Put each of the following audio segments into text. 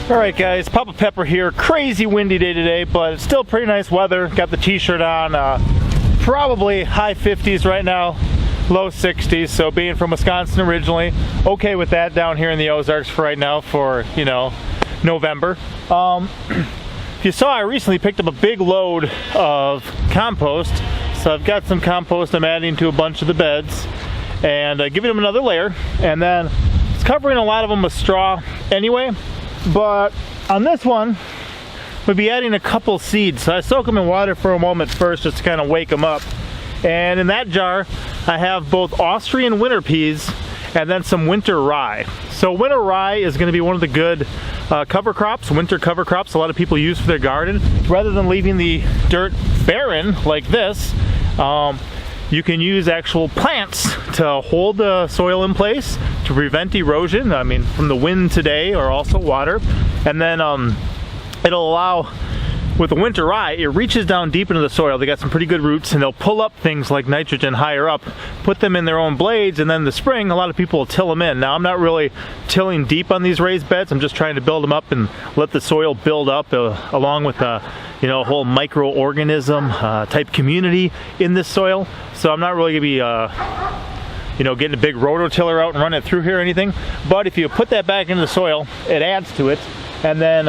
Alright guys, Papa Pepper here. Crazy windy day today, but it's still pretty nice weather. Got the t-shirt on, probably high 50s right now, low 60s. So being from Wisconsin originally, okay with that down here in the Ozarks for right now for, you know, November. If you saw, I recently picked up a big load of compost. So I've got some compost I'm adding to a bunch of the beds and giving them another layer. And then it's covering a lot of them with straw anyway. But on this one, we'll be adding a couple seeds. So I soak them in water for a moment first just to kind of wake them up. And in that jar, I have both Austrian Winter Peas and then some Winter Rye. So Winter Rye is going to be one of the good cover crops, winter cover crops a lot of people use for their garden. Rather than leaving the dirt barren like this, you can use actual plants to hold the soil in place to prevent erosion, I mean, from the wind today or also water. And then it'll allow, with the Winter Rye, it reaches down deep into the soil. They got some pretty good roots and they'll pull up things like nitrogen higher up, put them in their own blades, and then in the spring, a lot of people will till them in. Now, I'm not really tilling deep on these raised beds. I'm just trying to build them up and let the soil build up along with you know, a whole microorganism type community in this soil. So I'm not really gonna be you know, getting a big rototiller out and run it through here or anything. But if you put that back into the soil, it adds to it, and then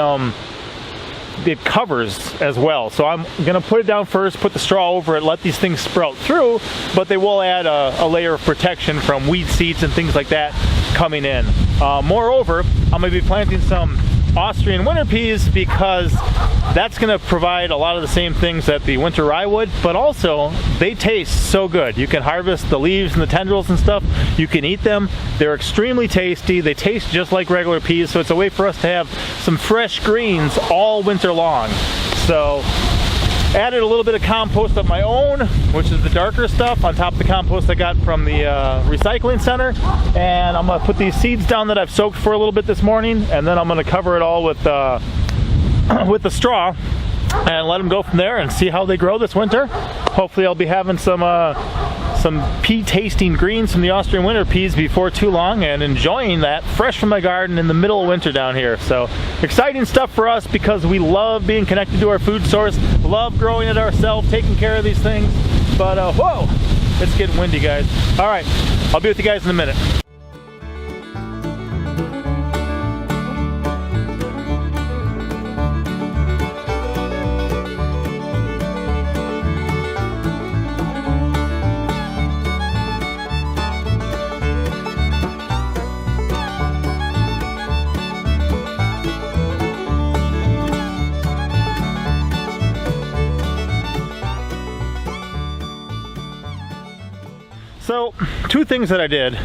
it covers as well. So I'm gonna put it down first, put the straw over it, let these things sprout through, but they will add a layer of protection from weed seeds and things like that coming in. Moreover, I'm gonna be planting some Austrian Winter Peas because that's going to provide a lot of the same things that the Winter Rye would, but also they taste so good. You can harvest the leaves and the tendrils and stuff. You can eat them. They're extremely tasty. They taste just like regular peas, so it's a way for us to have some fresh greens all winter long. So added a little bit of compost of my own, which is the darker stuff, on top of the compost I got from the recycling center. And I'm gonna put these seeds down that I've soaked for a little bit this morning, and then I'm gonna cover it all with the straw and let them go from there and see how they grow this winter. Hopefully I'll be having some pea tasting greens from the Austrian Winter Peas before too long and enjoying that fresh from my garden in the middle of winter down here. So exciting stuff for us because we love being connected to our food source, love growing it ourselves, taking care of these things. But whoa, it's getting windy, guys. All right, I'll be with you guys in a minute. So, two things that I did.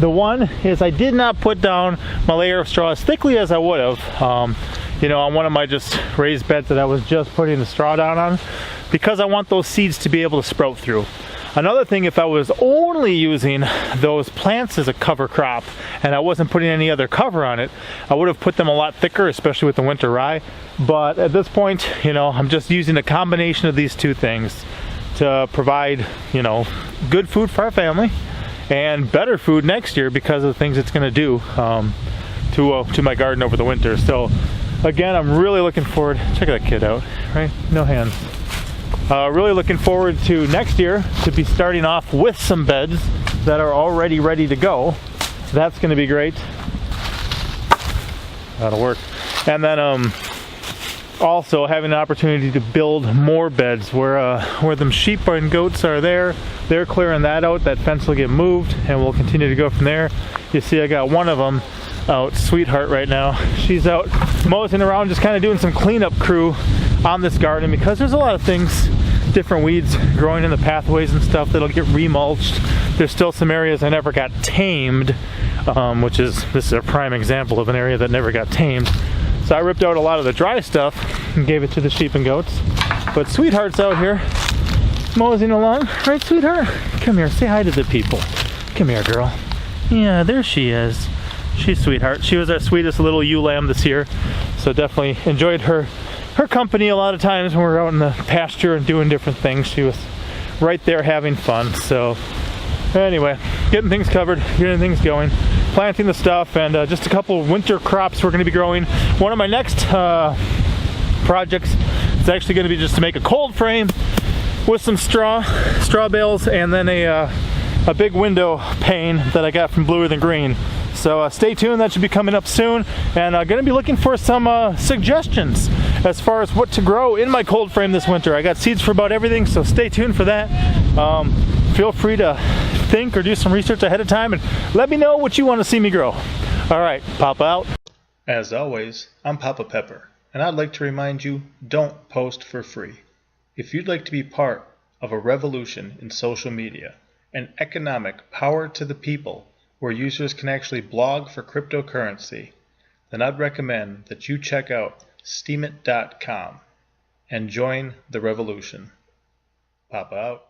The one is I did not put down my layer of straw as thickly as I would have, you know, on one of my just raised beds that I was just putting the straw down on, because I want those seeds to be able to sprout through. Another thing, if I was only using those plants as a cover crop and I wasn't putting any other cover on it, I would have put them a lot thicker, especially with the Winter Rye. But at this point, you know, I'm just using a combination of these two things to provide, you know, good food for our family and better food next year because of the things it's going to do to my garden over the winter. So again, I'm really looking forward, check that kid out, right? No hands. Really looking forward to next year to be starting off with some beds that are already ready to go. That's going to be great. That'll work. And then also having an opportunity to build more beds where them sheep and goats are there. They're clearing that out. That fence will get moved and we'll continue to go from there. You see I got one of them out, Sweetheart, right now. She's out moseying around, just kind of doing some cleanup crew on this garden because there's a lot of things, different weeds growing in the pathways and stuff that'll get remulched. There's still some areas I never got tamed, this is a prime example of an area that never got tamed. So I ripped out a lot of the dry stuff and gave it to the sheep and goats. But Sweetheart's out here moseying along. Right, Sweetheart? Come here, say hi to the people. Come here, girl. Yeah, there she is. She's Sweetheart. She was our sweetest little ewe lamb this year. So definitely enjoyed her company a lot of times when we were out in the pasture and doing different things. She was right there having fun. So anyway, getting things covered, getting things going. planting the stuff, and just a couple of winter crops we're going to be growing. One of my next projects is actually going to be just to make a cold frame with some straw bales, and then a big window pane that I got from Bluer Than Green. So stay tuned, that should be coming up soon, and going to be looking for some suggestions as far as what to grow in my cold frame this winter. I got seeds for about everything, so stay tuned for that. Feel free to think or do some research ahead of time and let me know what you want to see me grow. All right, Papa out. As always, I'm Papa Pepper, and I'd like to remind you, don't post for free. If you'd like to be part of a revolution in social media, an economic power to the people where users can actually blog for cryptocurrency, then I'd recommend that you check out steemit.com and join the revolution. Papa out.